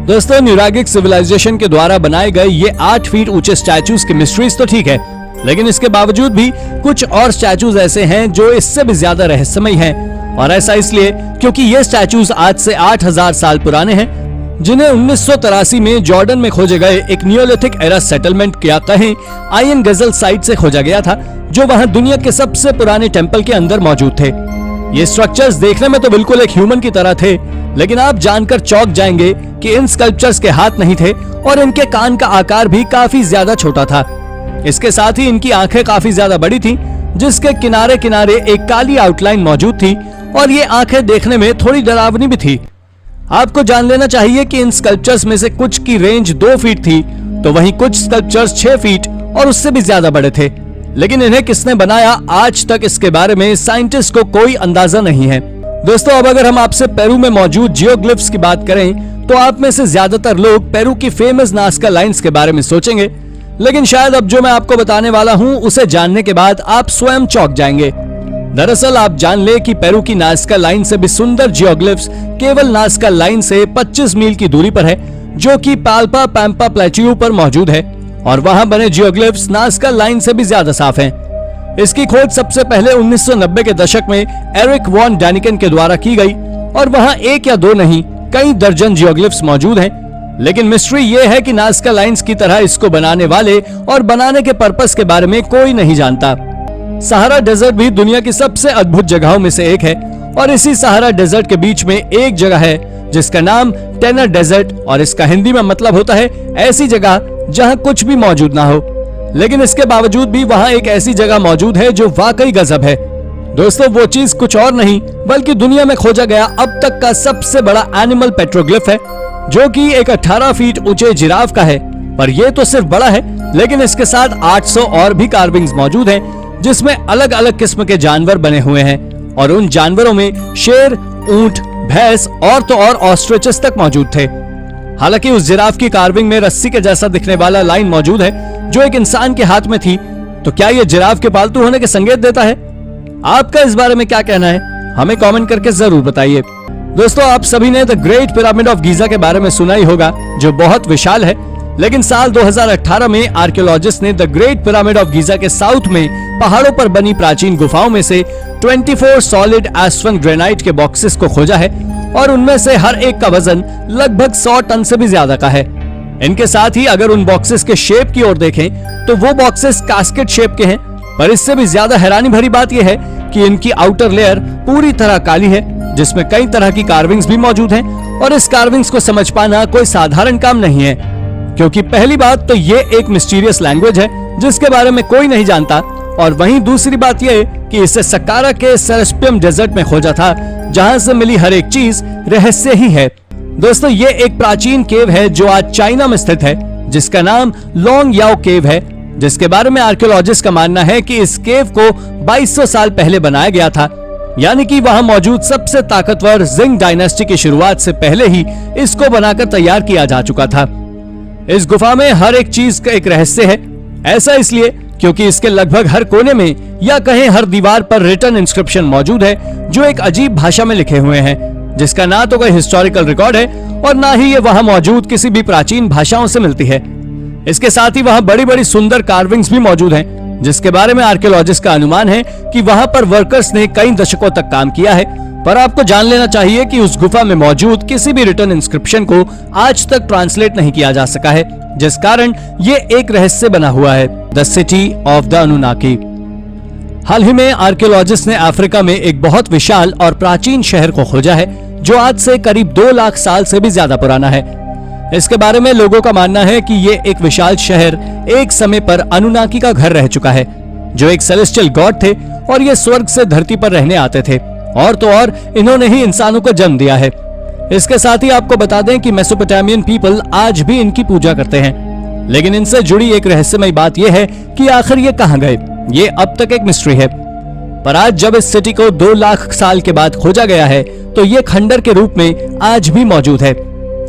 दोस्तों, न्यूरागिक सिविलाइजेशन के द्वारा बनाए गए ये 8 फीट ऊंचे स्टैचूज की मिस्ट्रीज तो ठीक है, लेकिन इसके बावजूद भी कुछ और स्टैचूज ऐसे हैं जो इससे भी ज्यादा रहस्यमय हैं। और ऐसा इसलिए क्योंकि ये स्टैचूज आज से 8000 साल पुराने हैं, जिन्हें 1983 में जॉर्डन में खोजे गए एक नियोलिथिक एरा सेटलमेंट या कहें आयन गजल साइट से खोजा गया था, जो वहां दुनिया के सबसे पुराने टेंपल के अंदर मौजूद थे। ये स्ट्रक्चर्स देखने में तो बिल्कुल एक ह्यूमन की तरह थे, लेकिन आप जानकर चौंक जाएंगे कि इन स्कल्पचर्स के हाथ नहीं थे और इनके कान का आकार भी काफी ज्यादा छोटा था। इसके साथ ही इनकी आंखें काफी ज्यादा बड़ी थी, जिसके किनारे किनारे एक काली आउटलाइन मौजूद थी और ये आंखें देखने में थोड़ी डरावनी भी थी। आपको जान लेना चाहिए कि इन स्कल्पचर्स में से कुछ की रेंज 2 फीट थी, तो वहीं कुछ स्कल्पचर्स 6 फीट और उससे भी ज्यादा बड़े थे। लेकिन इन्हें किसने बनाया, आज तक इसके बारे में साइंटिस्ट को कोई अंदाजा नहीं है। दोस्तों, अब अगर हम आपसे पेरू में मौजूद जियोग्लिफ्स की बात करें तो आप में से ज्यादातर लोग पेरू की फेमस नाज़का लाइन्स के बारे में सोचेंगे, लेकिन शायद अब जो मैं आपको बताने वाला हूं उसे जानने के बाद आप स्वयं चौंक जाएंगे। दरअसल आप जान ले कि पेरू की नाज़का लाइन से भी सुंदर जियोग्लिफ्स केवल नाज़का लाइन से 25 मील की दूरी पर है, जो कि पाल्पा पैम्पा प्लेट्यू पर मौजूद है, और वहां बने जियोग्लिफ्स नाज़का लाइन से भी ज्यादा साफ हैं। इसकी खोज सबसे पहले 1990 के दशक में एरिक वॉन डैनिकन के द्वारा की गई और वहां एक या दो नहीं कई दर्जन जियोग्लिफ्स मौजूद हैं। लेकिन मिस्ट्री ये है कि नाज़का लाइन्स की तरह इसको बनाने वाले और बनाने के पर्पस के बारे में कोई नहीं जानता। सहारा डेजर्ट भी दुनिया की सबसे अद्भुत जगहों में से एक है, और इसी सहारा डेजर्ट के बीच में एक जगह है जिसका नाम टेनर डेजर्ट, और इसका हिंदी में मतलब होता है ऐसी जगह जहां कुछ भी मौजूद ना हो। लेकिन इसके बावजूद भी वहां एक ऐसी जगह मौजूद है जो वाकई गजब है। दोस्तों, वो चीज कुछ और नहीं बल्कि दुनिया में खोजा गया अब तक का सबसे बड़ा एनिमल पेट्रोग्लिफ है, जो कि एक 18 फीट ऊंचे जिराफ का है। पर ये तो सिर्फ बड़ा है, लेकिन इसके साथ 800 और भी कार्विंग्स मौजूद हैं, जिसमें अलग अलग किस्म के जानवर बने हुए हैं। और उन जानवरों में शेर, ऊंट, भैंस और तो और ऑस्ट्रिचेस तक मौजूद थे। हालांकि उस जिराफ की कार्विंग में रस्सी के जैसा दिखने वाला लाइन मौजूद है, जो एक इंसान के हाथ में थी। तो क्या ये जिराफ के पालतू होने के संकेत देता है? आपका इस बारे में क्या कहना है, हमें कमेंट करके जरूर बताइए। दोस्तों, आप सभी ने the great pyramid of Giza के बारे में सुना ही होगा, जो बहुत विशाल है। लेकिन साल 2018 में आर्कियोलॉजिस्ट ने the great pyramid of Giza के साउथ में पहाड़ों पर बनी प्राचीन गुफाओं में से 24 सॉलिड एस्वन ग्रेनाइट के बॉक्सेस को खोजा है, और उनमें से हर एक का वजन लगभग 100 टन से भी ज्यादा का है। इनके साथ ही अगर उन बॉक्सेस के शेप की ओर देखें तो वो बॉक्सेस कास्केट शेप के हैं। पर इससे भी ज्यादा हैरानी भरी बात यह है कि इनकी आउटर लेयर पूरी तरह काली है, जिसमें कई तरह की कार्विंग्स भी मौजूद हैं। और इस कार्विंग्स को समझ पाना कोई साधारण काम नहीं है, क्योंकि पहली बात तो ये एक मिस्टीरियस लैंग्वेज है जिसके बारे में कोई नहीं जानता, और वहीं दूसरी बात यह कि इसे सक्कारा के सेरेस्पियम डेजर्ट में खोजा था, जहां से मिली हर एक चीज रहस्य ही है। दोस्तों, ये एक प्राचीन केव है जो आज चाइना में स्थित है, जिसका नाम लोंग याओ केव है, जिसके बारे में आर्कियोलॉजिस्ट का मानना है कि इस केव को 2200 साल पहले बनाया गया था। यानी कि वहां मौजूद सबसे ताकतवर जिंग डायनेस्टी की शुरुआत से पहले ही इसको बनाकर तैयार किया जा चुका था। इस गुफा में हर एक चीज का एक रहस्य है। ऐसा इसलिए क्योंकि इसके लगभग हर कोने में या कहें हर दीवार पर रिटन इंस्क्रिप्शन मौजूद है, जो एक अजीब भाषा में लिखे हुए हैं, जिसका ना तो कोई हिस्टोरिकल रिकॉर्ड है और ना ही ये वहां मौजूद किसी भी प्राचीन भाषाओं से मिलती है। इसके साथ ही वहां बड़ी बड़ी सुंदर कार्विंग्स भी मौजूद हैं, जिसके बारे में आर्कियोलॉजिस्ट का अनुमान है कि वहां पर वर्कर्स ने कई दशकों तक काम किया है। पर आपको जान लेना चाहिए कि उस गुफा में मौजूद किसी भी रिटन इंस्क्रिप्शन को आज तक ट्रांसलेट नहीं किया जा सका है, जिस कारण ये एक रहस्य बना हुआ है। The city of the Anunnaki. हाल ही में आर्कियोलॉजिस्ट ने अफ्रीका में एक बहुत विशाल और प्राचीन शहर को खोजा है, जो आज से करीब 2 लाख साल से भी ज्यादा पुराना है। इसके बारे में लोगों का मानना है कि ये एक विशाल शहर एक समय पर अनुनाकी का घर रह चुका है, जो एक सेलेस्टियल गॉड थे और ये स्वर्ग से धरती पर रहने आते थे, और तो और इन्होंने ही इंसानों को जन्म दिया है। इसके साथ ही आपको बता दें कि मेसोपोटामियन पीपल आज भी इनकी पूजा करते हैं। लेकिन इनसे जुड़ी एक रहस्यमय बात यह है कि आखिर ये कहां गए, ये अब तक एक मिस्ट्री है। पर आज जब इस सिटी को 2 लाख साल के बाद खोजा गया है, तो ये खंडर के रूप में आज भी मौजूद है।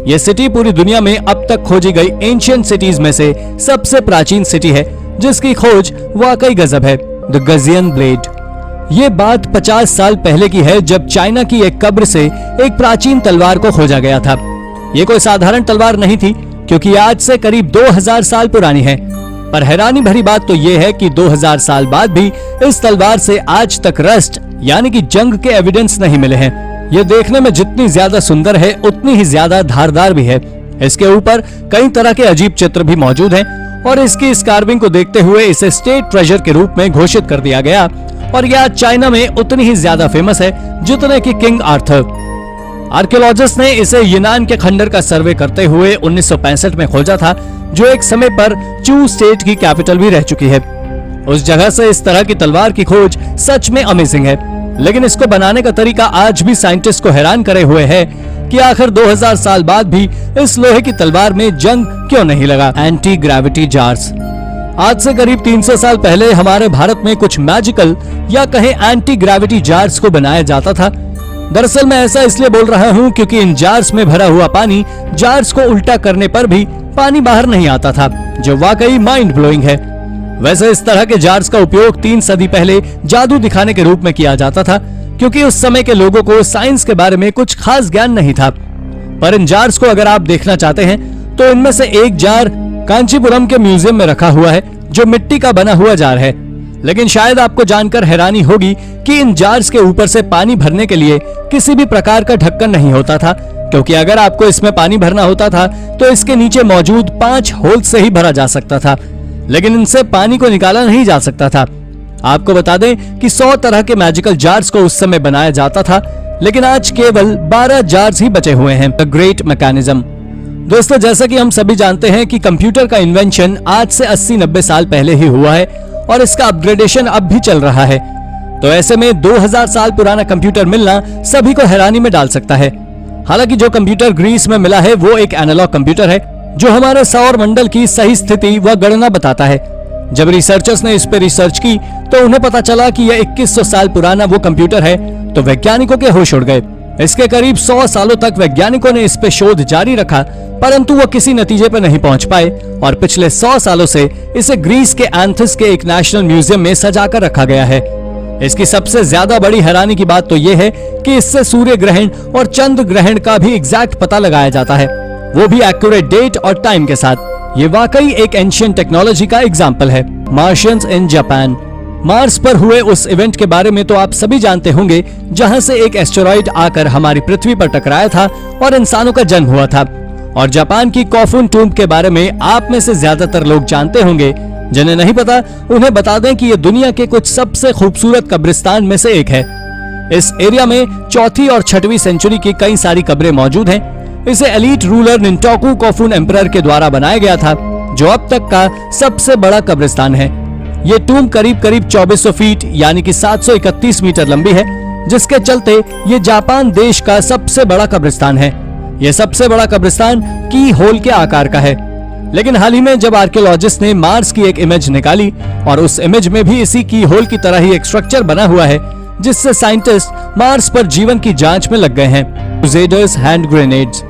ये सिटी पूरी दुनिया में अब तक खोजी गई एंशिएंट सिटीज में से सबसे प्राचीन सिटी है, जिसकी खोज वाकई गजब है। The Gajian blade. ये बात 50 साल पहले की है, जब चाइना की एक कब्र से एक प्राचीन तलवार को खोजा गया था। ये कोई साधारण तलवार नहीं थी, क्योंकि आज से करीब 2000 साल पुरानी है। पर हैरानी भरी बात तो ये है कि 2000 साल बाद भी इस तलवार से आज तक रस्ट यानी कि जंग के एविडेंस नहीं मिले हैं। ये देखने में जितनी ज्यादा सुंदर है, उतनी ही ज्यादा धारदार भी है। इसके ऊपर कई तरह के अजीब चित्र भी मौजूद हैं, और इसकी इस कार्विंग को देखते हुए इसे स्टेट ट्रेजर के रूप में घोषित कर दिया गया। और यह आज चाइना में उतनी ही ज्यादा फेमस है जितने कि किंग आर्थर। आर्कियोलॉजिस्ट ने इसे यूनान के खंडर का सर्वे करते हुए 1965 में खोजा था, जो एक समय पर चू स्टेट की कैपिटल भी रह चुकी है। उस जगह से इस तरह की तलवार की खोज सच में अमेजिंग है। लेकिन इसको बनाने का तरीका आज भी साइंटिस्ट को हैरान करे हुए है कि आखिर 2000 साल बाद भी इस लोहे की तलवार में जंग क्यों नहीं लगा। Anti gravity jars. आज से करीब 300 साल पहले हमारे भारत में कुछ मैजिकल या कहें एंटी ग्रेविटी जार्स को बनाया जाता था। दरअसल मैं ऐसा इसलिए बोल रहा हूँ क्योंकि इन जार्स में भरा हुआ पानी जार्स को उल्टा करने पर भी पानी बाहर नहीं आता था, जो वाकई माइंड ब्लोइंग है। वैसे इस तरह के जार्स का उपयोग 3 सदी पहले जादू दिखाने के रूप में किया जाता था, क्योंकि उस समय के लोगों को साइंस के बारे में कुछ खास ज्ञान नहीं था। पर इन जार्स को अगर आप देखना चाहते हैं तो इनमें से एक जार कांचीपुरम के म्यूजियम में रखा हुआ है, जो मिट्टी का बना हुआ जार है। लेकिन शायद आपको जानकर हैरानी होगी कि इन जार्स के ऊपर से पानी भरने के लिए किसी भी प्रकार का ढक्कन नहीं होता था, क्योंकि अगर आपको इसमें पानी भरना होता था तो इसके नीचे मौजूद 5 होल से ही भरा जा सकता था, लेकिन इनसे पानी को निकाला नहीं जा सकता था। आपको बता दें कि 100 तरह के मैजिकल जार्स को उस समय बनाया जाता था, लेकिन आज केवल 12 जार्स ही बचे हुए हैं। The great mechanism. दोस्तों, जैसा कि हम सभी जानते हैं कि कंप्यूटर का इन्वेंशन आज से 80-90 साल पहले ही हुआ है और इसका अपग्रेडेशन अब भी चल रहा है। तो ऐसे में 2000 साल पुराना कंप्यूटर मिलना सभी को हैरानी में डाल सकता है। हालांकि जो कंप्यूटर ग्रीस में मिला है वो एक एनालॉग कंप्यूटर है जो हमारे सौर मंडल की सही स्थिति व गणना बताता है। जब रिसर्चर्स ने इस पे रिसर्च की तो उन्हें पता चला कि यह 2100 साल पुराना वो कंप्यूटर है, तो वैज्ञानिकों के होश उड़ गए। इसके करीब 100 सालों तक वैज्ञानिकों ने इस पे शोध जारी रखा, परंतु वो किसी नतीजे पर नहीं पहुंच पाए और पिछले 100 सालों से इसे ग्रीस के एंथस के एक नेशनल म्यूजियम में सजाकर रखा गया है। इसकी सबसे ज्यादा बड़ी हैरानी की बात तो ये है कि इससे सूर्य ग्रहण और चंद्र ग्रहण का भी एग्जैक्ट पता लगाया जाता है, वो भी एक्यूरेट डेट और टाइम के साथ। ये वाकई एक एंशिएंट टेक्नोलॉजी का एग्जाम्पल है। Martians in Japan. मार्स पर हुए उस इवेंट के बारे में तो आप सभी जानते होंगे, जहां से एक एस्टेरॉइड आकर हमारी पृथ्वी पर टकराया था और इंसानों का जन्म हुआ था। और जापान की कॉफून टूम्ब के बारे में आप में से ज्यादातर लोग जानते होंगे। जिन्हें नहीं पता उन्हें बता दें कि ये दुनिया के कुछ सबसे खूबसूरत कब्रिस्तान में से एक है। इस एरिया में 4वीं और 6वीं सेंचुरी की कई सारी कब्रें मौजूद हैं। इसे एलीट रूलर निंटोकू कॉफून एम्परर के द्वारा बनाया गया था, जो अब तक का सबसे बड़ा कब्रिस्तान है। ये टूम्ब करीब 2400 फीट यानी कि 731 मीटर लंबी है, जिसके चलते ये जापान देश का सबसे बड़ा कब्रिस्तान है। यह सबसे बड़ा कब्रिस्तान की होल के आकार का है। लेकिन हाल ही में जब आर्कियोलॉजिस्ट ने मार्स की एक इमेज निकाली और उस इमेज में भी इसी की होल की तरह ही एक स्ट्रक्चर बना हुआ है, जिससे साइंटिस्ट मार्स पर जीवन की जांच में लग गए हैं। Crusaders hand grenades.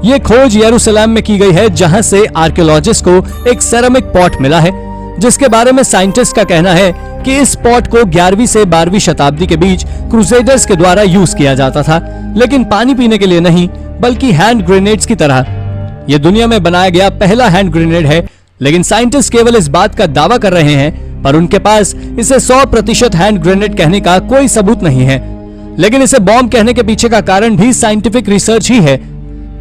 ये खोज यरूशलेम में की गई है, जहां से आर्कियोलॉजिस्ट को एक सेरामिक पॉट मिला है, जिसके बारे में साइंटिस्ट का कहना है कि इस पॉट को 11वीं से 12वीं शताब्दी के बीच क्रूसेडर्स के द्वारा यूज किया जाता था, लेकिन पानी पीने के लिए नहीं बल्कि हैंड ग्रेनेड्स की तरह। यह दुनिया में बनाया गया पहला हैंड ग्रेनेड है, लेकिन साइंटिस्ट केवल इस बात का दावा कर रहे हैं, पर उनके पास इसे 100% हैंड ग्रेनेड कहने का कोई सबूत नहीं है। लेकिन इसे बॉम्ब कहने के पीछे का कारण भी साइंटिफिक रिसर्च ही है।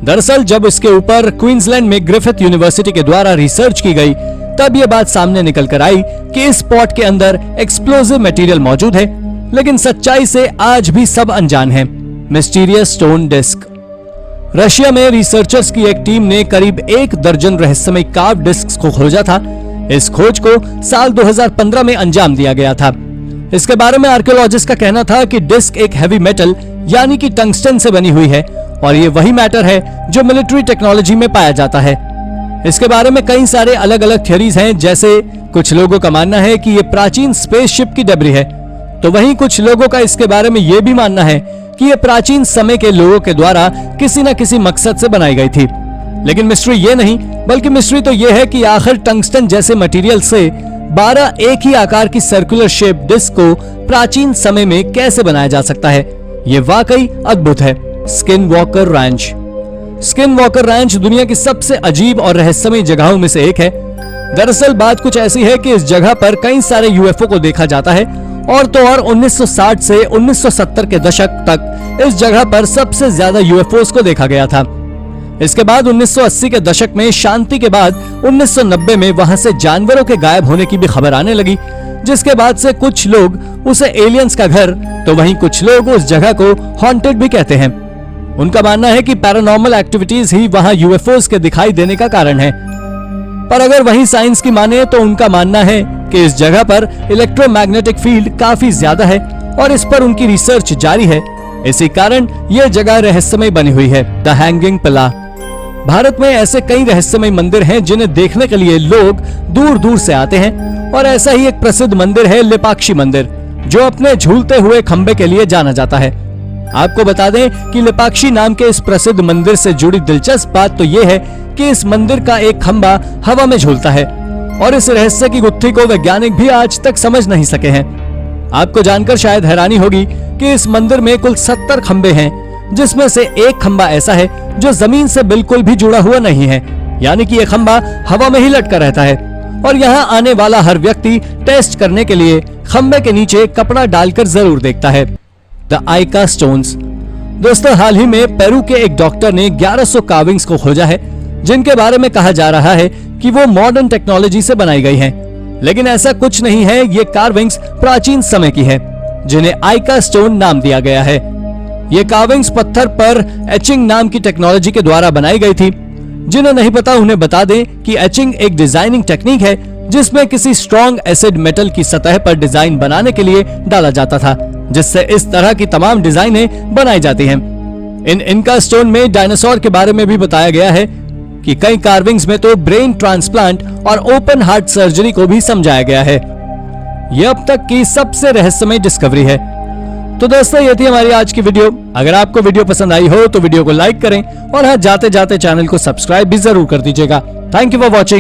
दरअसल जब इसके ऊपर क्वींसलैंड में ग्रिफिथ यूनिवर्सिटी के द्वारा रिसर्च की गई, तब यह बात सामने निकल कर आई कि इस पॉट के अंदर एक्सप्लोजिव मटेरियल मौजूद है। लेकिन सच्चाई से आज भी सब अनजान है। Mysterious stone disc. रशिया में रिसर्चर्स की एक टीम ने करीब 1 दर्जन रहस्यमय कार्व डिस्क्स को खोजा था। इस खोज को साल 2015 में अंजाम दिया गया था। इसके बारे में आर्कियोलॉजिस्ट का कहना था कि डिस्क एक हैवी मेटल यानी कि टंगस्टन से बनी हुई है और ये वही मैटर है जो मिलिट्री टेक्नोलॉजी में पाया जाता है। इसके बारे में कई सारे अलग अलग थ्योरीज हैं, जैसे कुछ लोगों का मानना है कि ये प्राचीन स्पेसशिप की डेब्री है, तो वहीं कुछ लोगों का इसके बारे में ये भी मानना है कि ये प्राचीन समय के लोगों के द्वारा किसी न किसी मकसद से बनाई गई थी। लेकिन मिस्ट्री ये नहीं, बल्कि मिस्ट्री तो ये है कि आखिर टंगस्टन जैसे मटेरियल से 12 एक ही आकार की सर्कुलर शेप डिस्क को प्राचीन समय में कैसे बनाया जा सकता है। ये वाकई अद्भुत है। Skin walker ranch. Skin walker ranch दुनिया की सबसे अजीब और रहस्यमय जगहों में से एक है। दरअसल बात कुछ ऐसी है कि इस जगह पर कई सारे यूएफओ को देखा जाता है और तो और 1960 से 1970 के दशक तक इस जगह पर सबसे ज्यादा यूएफओस को देखा गया था। इसके बाद 1980 के दशक में शांति के बाद 1990 में वहां से जानवरों के गायब होने की भी खबर आने लगी, जिसके बाद से कुछ लोग उसे एलियंस का घर तो वहीं कुछ लोग उस जगह को हॉन्टेड भी कहते हैं। उनका मानना है कि पैरानॉर्मल एक्टिविटीज ही वहां यूएफओस के दिखाई देने का कारण है। पर अगर वही साइंस की माने तो उनका मानना है कि इस जगह पर इलेक्ट्रोमैग्नेटिक फील्ड काफी ज्यादा है और इस पर उनकी रिसर्च जारी है। इसी कारण यह जगह रहस्यमय बनी हुई है। द हैंगिंग पिला। भारत में ऐसे कई रहस्यमय मंदिर हैं जिन्हें देखने के लिए लोग दूर दूर से आते हैं और ऐसा ही एक प्रसिद्ध मंदिर है लेपाक्षी मंदिर, जो अपने झूलते हुए खंबे के लिए जाना जाता है। आपको बता दें कि लेपाक्षी नाम के इस प्रसिद्ध मंदिर से जुड़ी दिलचस्प बात तो ये है कि इस मंदिर का एक खंबा हवा में झूलता है और इस रहस्य की गुत्थी को वैज्ञानिक भी आज तक समझ नहीं सके हैं। आपको जानकर शायद हैरानी होगी कि इस मंदिर में कुल 70 खंबे हैं, जिसमें से एक खंबा ऐसा है जो जमीन से बिल्कुल भी जुड़ा हुआ नहीं है, यानी कि यह खंबा हवा में ही लटका रहता है और यहाँ आने वाला हर व्यक्ति टेस्ट करने के लिए खंबे के नीचे कपड़ा डालकर जरूर देखता है। The Ica stones. दोस्तों, हाल ही में पेरू के एक डॉक्टर ने 1100 कार्विंग्स को खोजा है, जिनके बारे में कहा जा रहा है कि वो मॉडर्न टेक्नोलॉजी से बनाई गई हैं। लेकिन ऐसा कुछ नहीं है, ये कार्विंग्स प्राचीन समय की है, जिन्हें आइका स्टोन नाम दिया गया है। ये कार्विंग्स पत्थर पर एचिंग नाम की टेक्नोलॉजी के द्वारा बनाई गई थी। जिन्हें नहीं पता उन्हें बता दें कि एचिंग एक डिजाइनिंग टेक्निक है जिसमें किसी स्ट्रॉन्ग एसिड मेटल की सतह पर डिजाइन बनाने के लिए डाला जाता था, जिससे इस तरह की तमाम डिजाइनें बनाई जाती हैं। इन इनका स्टोन में डायनासोर के बारे में भी बताया गया है कि कई कार्विंग्स में तो ब्रेन ट्रांसप्लांट और ओपन हार्ट सर्जरी को भी समझाया गया है। यह अब तक की सबसे रहस्यमय डिस्कवरी है। तो दोस्तों, ये थी हमारी आज की वीडियो। अगर आपको वीडियो पसंद आई हो तो वीडियो को लाइक करें और हाँ, जाते जाते चैनल को सब्सक्राइब भी जरूर कर दीजिएगा। Thank you for watching.